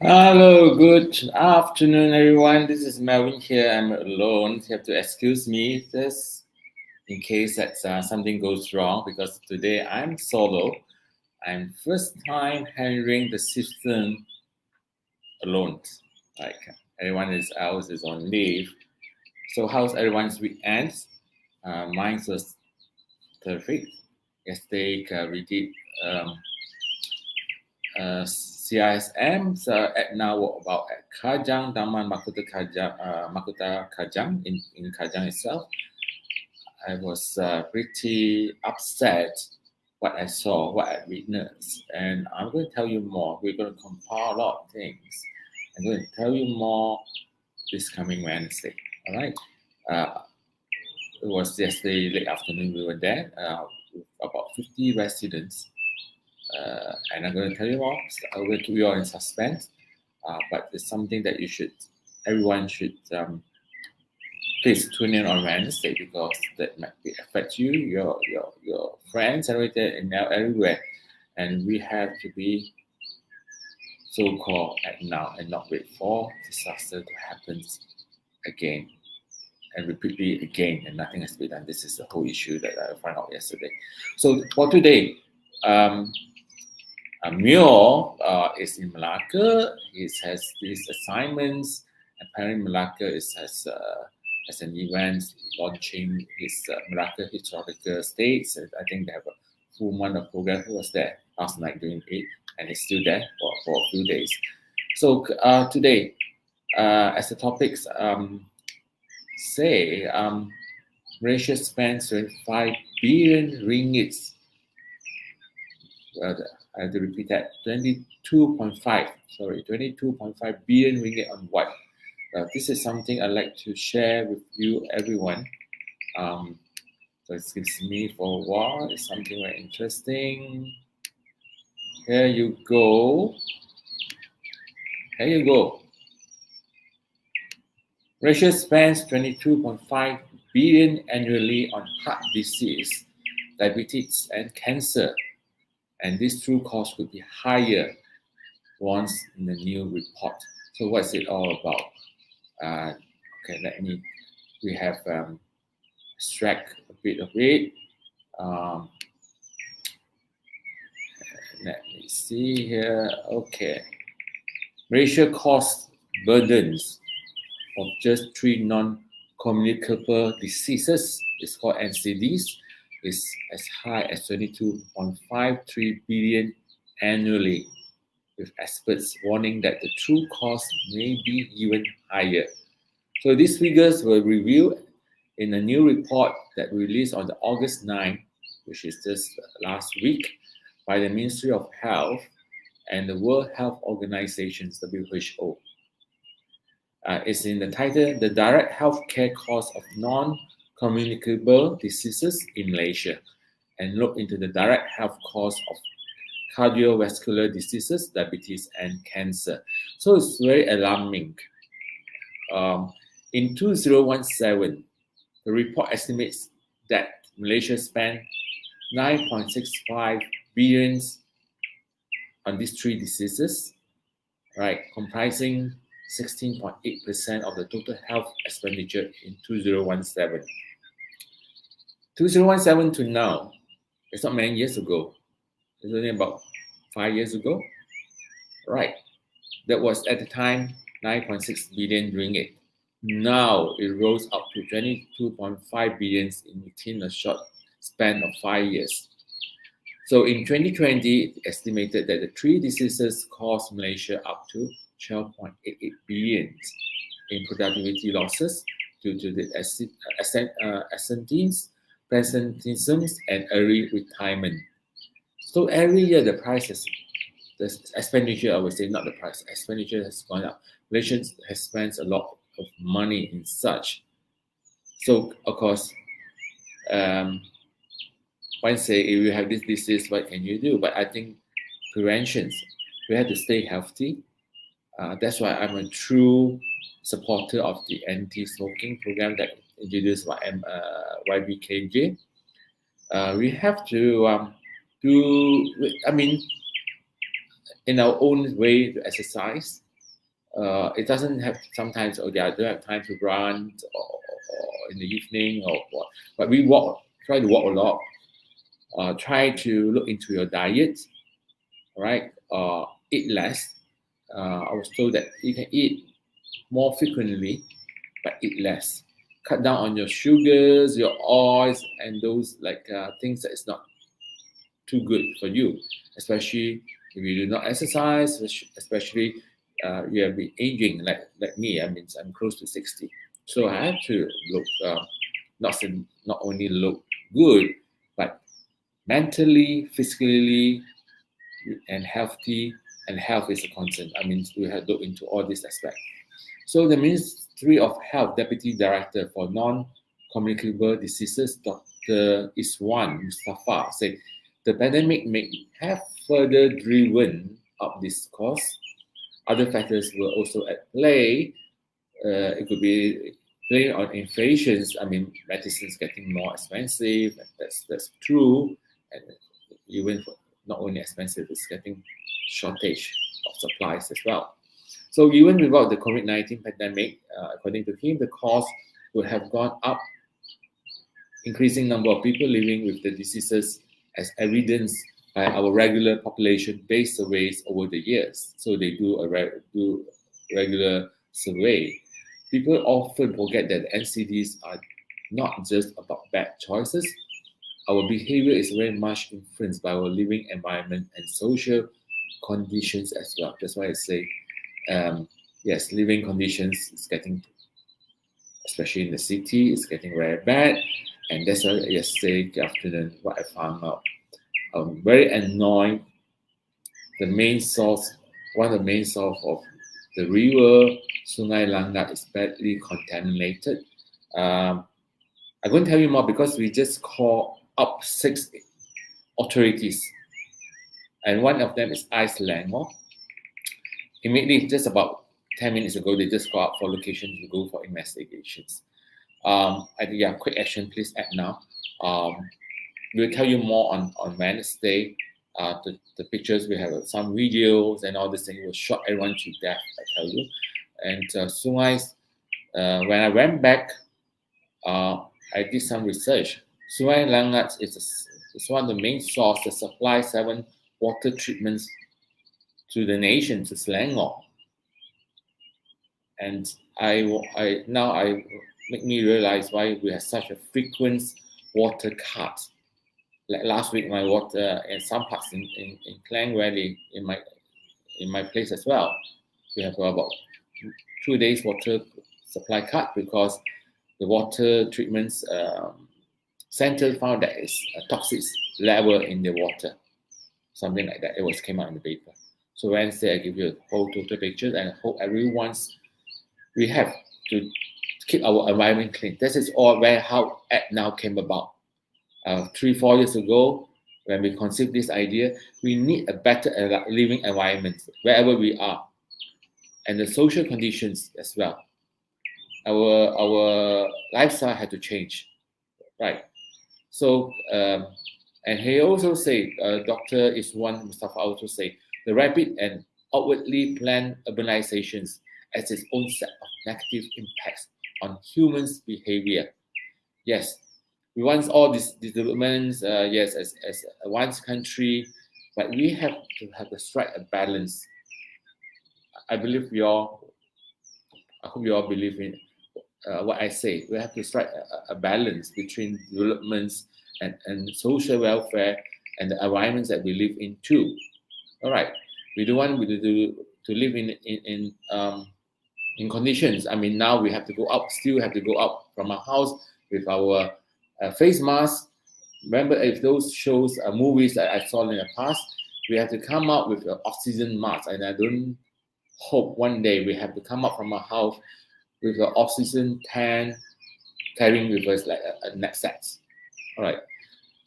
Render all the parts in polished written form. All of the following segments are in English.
Hello, good afternoon, everyone. This is Melvin here. I'm alone. You have to excuse me this in case that something goes wrong because today I'm solo. I'm first time handling the system alone. Like everyone is else is on leave. So how's everyone's weekend? Mine was terrific. Yesterday we did um, CISM at now about at Kajang, Daman Makuta Kajang in Kajang itself. I was pretty upset what I saw, what I witnessed, and I'm going to tell you more. We're going to compile a lot of things. I'm going to tell you more this coming Wednesday. All right. Uh, it was yesterday late afternoon. We were there with about 50 residents, and I'm going to tell you more. I'm going to keep you all in suspense, but it's something that everyone should please tune in on Wednesday because that might affect you, your friends, everything, and now everywhere. And we have to be so-called at now and not wait for disaster to happen again and repeatedly again, and nothing has been done. This is the whole issue that I found out yesterday. So for today, um, Mio is in Malacca. He has these assignments. Apparently, Malacca has an event launching his Malacca historical states. I think they have a full month of program. He was there last night doing it, and he's still there for a few days. So today, as the topics say, Malaysia spends 25 billion ringgit. I have to repeat that 22.5 billion ringgit on what? This is something I'd like to share with you, everyone. So excuse me for a while. It's something very interesting. Here you go. Here you go. Russia spends 22.5 billion annually on heart disease, diabetes, and cancer. And this true cost could be higher once in the new report. So what's it all about? We have extract a bit of it. Um, Let me see here. Okay. Malaysia cost burdens of just three non-communicable diseases, it's called NCDs, is as high as 22.53 billion annually, with experts warning that the true cost may be even higher. So these figures were revealed in a new report that released on the August 9, which is just last week, by the Ministry of Health and the World Health Organization, WHO. It's in the title, The Direct Healthcare Cost of Non-Communicable Diseases in Malaysia, and look into the direct health cost of cardiovascular diseases, diabetes, and cancer. So it's very alarming. In 2017, the report estimates that Malaysia spent 9.65 billion on these three diseases, right, comprising 16.8% of the total health expenditure in 2017. 2017 to now, it's not many years ago. It's only about 5 years ago, right? That was at the time 9.6 billion ringgit. Now it rose up to 22.5 billion within a short span of 5 years. So in 2020, it estimated that the three diseases cost Malaysia up to 12.88 billion in productivity losses due to the absenteeism, presenteeism, and early retirement. So every year the expenditure, I would say not the price, expenditure has gone up. Malaysia has spent a lot of money in such. So of course, one say if you have this disease, what can you do? But I think preventions, we have to stay healthy. That's why I'm a true supporter of the anti-smoking program that introduced by YBKJ. We have to do, I mean, in our own way to exercise, it doesn't have sometimes, okay, I don't have time to run or in the evening or what. But we try to walk a lot. Try to look into your diet, right? Eat less. I was told that you can eat more frequently, but eat less. Cut down on your sugars, your oils, and those things that is not too good for you, especially if you do not exercise, especially you have been aging like me. I mean, I'm close to 60, so I have to look not only look good, but mentally, physically, and healthy. And health is a concern. I mean, we have to look into all these aspects. So the Ministry of Health Deputy Director for Non-Communicable Diseases, Dr. Iswan Mustafa, said the pandemic may have further driven up this cost. Other factors were also at play. It could be playing on inflations. I mean, medicines getting more expensive. That's true, and even not only expensive, it's getting shortage of supplies as well. So even without the COVID-19 pandemic, according to him, the cost would have gone up. Increasing number of people living with the diseases as evidenced by our regular population-based surveys over the years. So they do regular survey. People often forget that NCDs are not just about bad choices. Our behavior is very much influenced by our living environment and social conditions as well. That's why I say, yes, living conditions is getting, especially in the city, is getting very bad. And that's why yesterday afternoon, what I found out, I'm very annoyed. One of the main source of the river Sungai Langat is badly contaminated. I'm going to tell you more because we just called up 6 authorities, and one of them is Selangor. Immediately, just about 10 minutes ago, they just called up for location to go for investigations. I think, yeah, quick action, please act now. We'll tell you more on Wednesday. The pictures, we have some videos and all this thing will shock everyone to death, I tell you. And Sungai, when I went back, I did some research. Sungai Langat is one of the main sources that supply 7 water treatments to the nation, to Selangor. And I make me realize why we have such a frequent water cut. Like last week, my water in some parts in Klang Valley, in my place as well, we have about 2 days water supply cut because the water treatments center found that it's a toxic level in the water, something like that. It was came out in the paper. So Wednesday, I give you a whole total picture, and I hope we have to keep our environment clean. This is all how Act Now came about. 3-4 years ago, when we conceived this idea, we need a better living environment wherever we are, and the social conditions as well. Our lifestyle had to change, right? So, and he also said, Dr. Iswan Mustafa also say, the rapid and outwardly planned urbanizations has its own set of negative impacts on humans' behavior. Yes, we want all these developments, yes, as one country, but we have to strike a balance. I hope you all believe in what I say. We have to strike a balance between developments and social welfare and the environments that we live in too. All right, we don't want to live in conditions. I mean, now we have to go out, still have to go out from our house with our face mask. Remember, if those shows, movies that I saw in the past, we have to come out with an oxygen mask, and I don't hope one day we have to come out from our house with an oxygen tank, carrying with us like a knapsack. All right.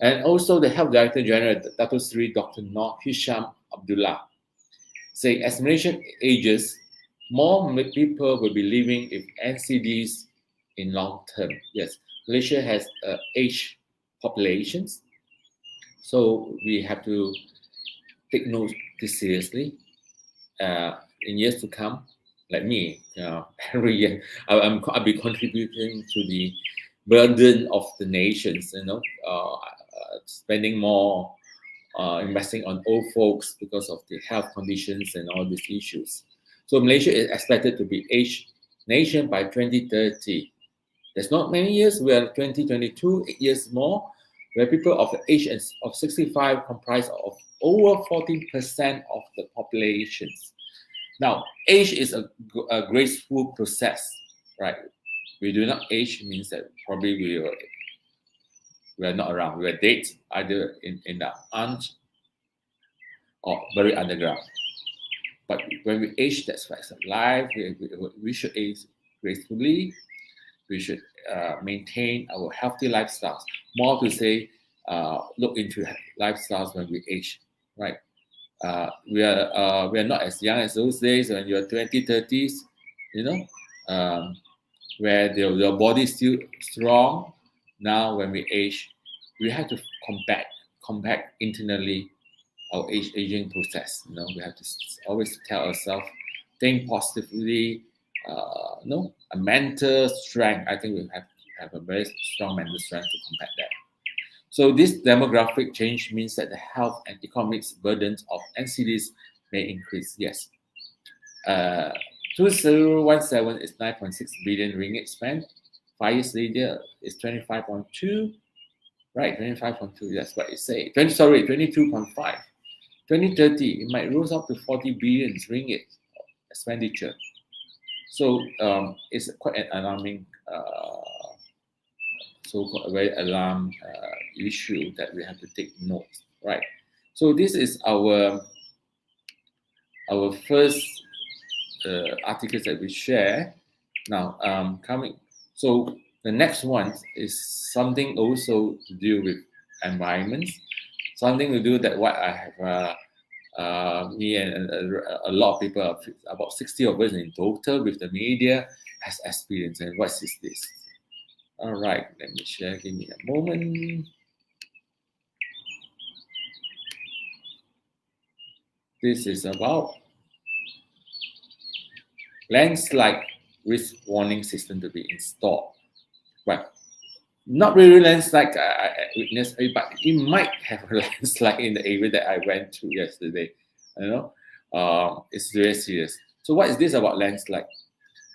And also the Health Director General, Dato Sri Dr. Noor Hisham Abdullah, say as nation ages, more people will be living with NCDs in long term. Yes, Malaysia has aged populations, so we have to take note this seriously in years to come. like me, every year I'll be contributing to the burden of the nations, spending more, investing on old folks because of the health conditions and all these issues. So Malaysia is expected to be aged nation by 2030. There's not many years. We are 2022, 8 years more, where people of the age of 65 comprise of over 14% of the populations. Now, age is a graceful process, right? We do not age means that probably we are not around. We are dead, either in the aunt or buried underground. But when we age, that's facts of life. We should age gracefully. We should maintain our healthy lifestyles. More to say, look into lifestyles when we age, right? We are not as young as those days when you're 20, 30s, where your body is still strong. Now, when we age, we have to combat internally our aging process. We have to always tell ourselves, think positively. A mental strength. I think we have to have a very strong mental strength to combat that. So this demographic change means that the health and economic burdens of NCDs may increase. Yes. 2017 is 9.6 billion ringgit spent. 5 years later is 25.2. Right, 25.2. That's what it says. 22.5. 2030, it might rose up to 40 billion ringgit expenditure. So it's quite an alarming, so-called a very alarm issue that we have to take note, right? So this is our first articles that we share. Now, so the next one is something also to do with environments, something to do that what I have. Me and a lot of people, about 60 of us in total with the media, has experienced. And what is this? All right, let me share. Give me a moment. This is about landslide risk warning system to be installed. Well, not really landslide I witnessed, but it might have a landslide in the area that I went to yesterday. It's very serious. So what is this about landslide?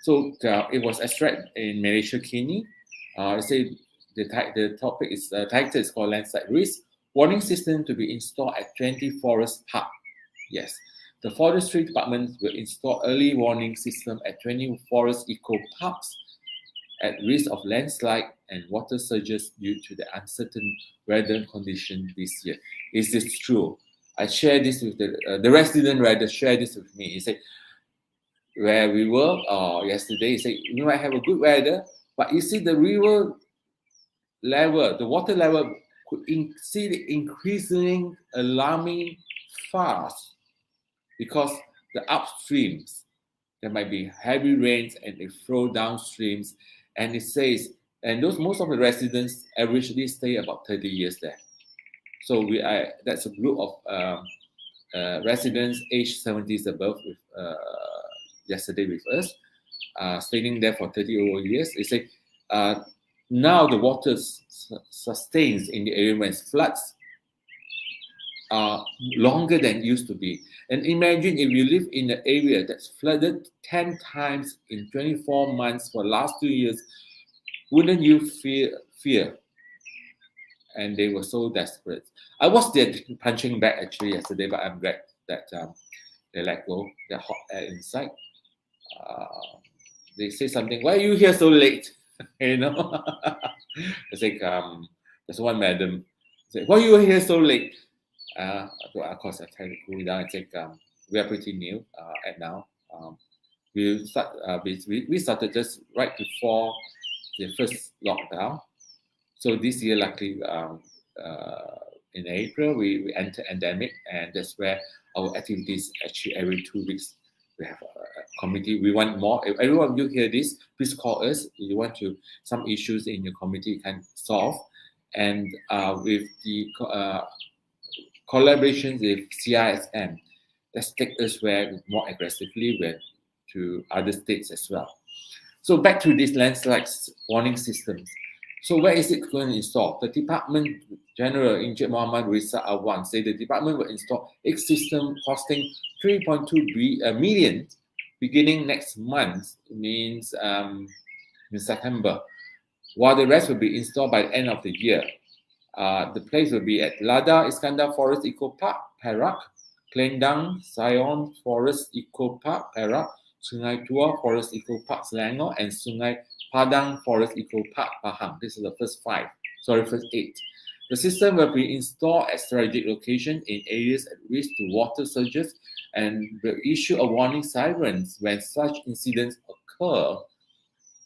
So it was extracted in Malaysia, Kini. I say the topic is title is called landslide risk warning system to be installed at 20 forest park. Yes, the forestry department will install early warning system at 20 forest eco parks at risk of landslide and water surges due to the uncertain weather condition this year. Is this true? I share this with the resident rather share this with me. He said, where we were yesterday, he said, we might have a good weather, but you see the river level, the water level could see the increasing alarming fast because the upstreams, there might be heavy rains and they flow downstreams. And it says, and most of the residents averagely stay about 30 years there. So that's a group of residents aged 70s above with yesterday with us, staying there for 30 over years. They say now the water sustains in the area when it floods longer than it used to be. And imagine if you live in an area that's flooded 10 times in 24 months for the last 2 years, wouldn't you fear? And they were so desperate. I was there punching back actually yesterday, but I'm glad that they let go. The hot air inside. They say something, why are you here so late? It's like, there's one madam say, why are you here so late? Of course, I try to cool down and say, we are pretty new at now. We started just right before the first lockdown. So this year, luckily, in April, we entered endemic, and that's where our activities actually every 2 weeks we have a committee. We want more. If everyone of you hear this, please call us. If you want to some issues in your committee you can solve, and with the collaborations with CISM, let's take us where more aggressively. We're to other states as well. So back to this landslide warning systems. So where is it going to install? The Department General Engineer Muhammad Rizal Awan said the department will install a system costing 3.2 million beginning next month. It means in September, while the rest will be installed by the end of the year. The place will be at Lada Iskandar Forest Eco Park, Perak, Klendang Sion Forest Eco Park, Perak, Sungai Tua Forest Eco Park, Selangor, and Sungai Padang Forest Eco Park, Pahang. This is the first first 8. The system will be installed at strategic locations in areas at risk to water surges and will issue a warning sirens when such incidents occur.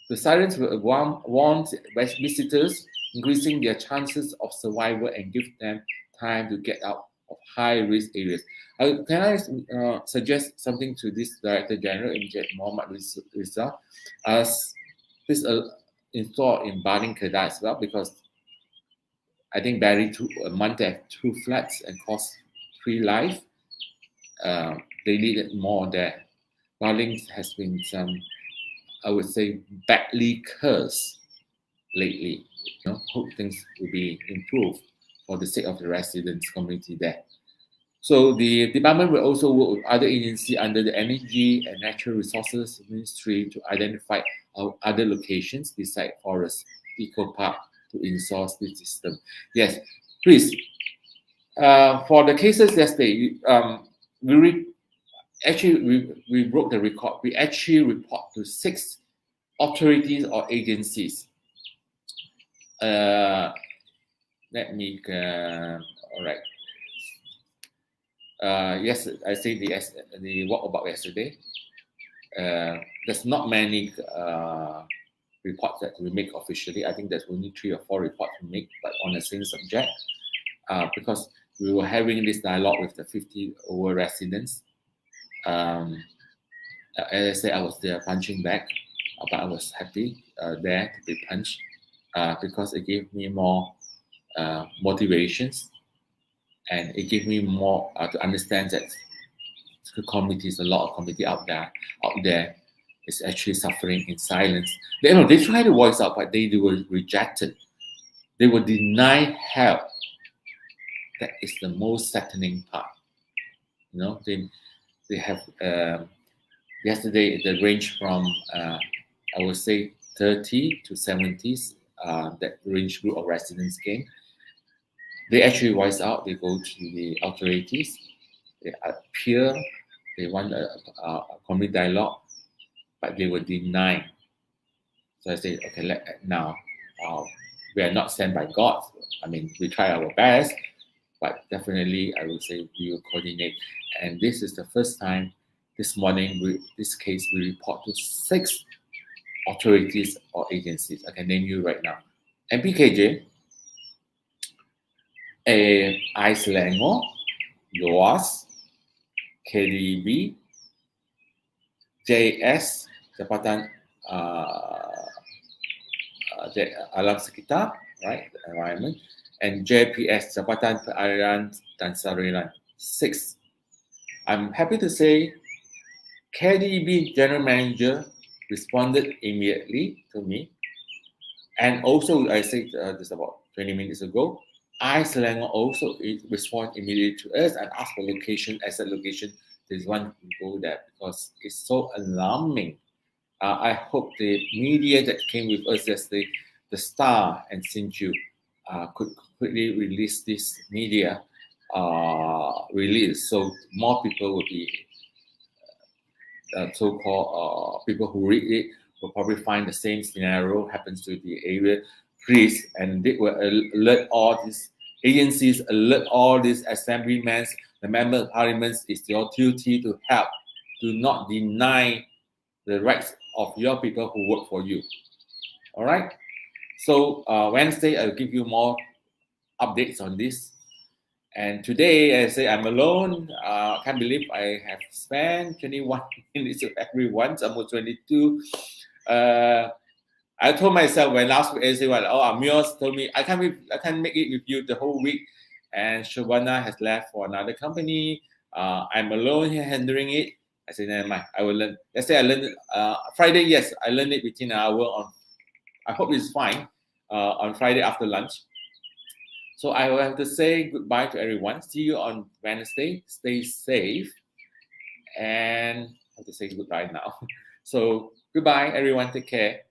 The sirens will warn visitors, increasing their chances of survival and give them time to get out of high-risk areas. Can I suggest something to this Director General, Engineer Muhammad Rizal, as this installed in Bading Kedah as well, because I think barely a month to have 2 floods and cost 3 lives. They needed more there. Bading has been some, I would say, badly cursed lately. Hope things will be improved for the sake of the residents community there. So the department will also work with other agencies under the Energy and Natural Resources Ministry to identify other locations beside Forest Eco Park to install this system. Yes, please. For the cases yesterday, we broke the record. We actually report to 6 authorities or agencies. Let me. All right. Yes, I say the what about yesterday? There's not many reports that we make officially. I think there's only 3 or 4 reports we make, but on the same subject, because we were having this dialogue with the 50 over residents. As I said, I was there punching back, but I was happy there to be punched because it gave me more motivations, and it gave me more to understand that the communities, a lot of community out there is actually suffering in silence. They try to voice out, but they were rejected. They were denied help. That is the most saddening part. They have yesterday the range from I would say 30 to 70s. That range group of residents came. They actually voice out. They go to the authorities. They appear. They want a community dialogue, but they were denied. So I said, okay, now we are not sent by God. I mean, we try our best, but definitely I will say we will coordinate. And this is the first time this morning, this case, we report to 6 authorities or agencies. I can name you right now. MPKJ, Selangor, LOAS, KDB, JS, Jabatan Alam Sekitar, right, the environment, and JPS, Jabatan Perairan dan Sarilian, 6. I'm happy to say KDB General Manager responded immediately to me. And also, I said this about 20 minutes ago, Selangor also responded immediately to us and asked for location, asset location. There's one to go there because it's so alarming. I hope the media that came with us yesterday, the Star and Sinju, could quickly release this media release, so more people will be so-called people who read it will probably find the same scenario happens to the area. Please, and they will alert all these agencies, alert all these assemblymen, the member of parliament. It's your duty to help. Do not deny the rights of your people who work for you. All right. So Wednesday, I'll give you more updates on this. And today, I say I'm alone. Can't believe I have spent 21 minutes with everyone, almost 22. I told myself when last week, I said, Amios told me I can't make it with you the whole week. And Shabana has left for another company. I'm alone here handling it. I said, never mind, I will learn. Let's say I learned Friday, yes, I learned it within an hour on, I hope it's fine, on Friday after lunch. So I will have to say goodbye to everyone. See you on Wednesday. Stay safe. And I have to say goodbye now. So goodbye, everyone. Take care.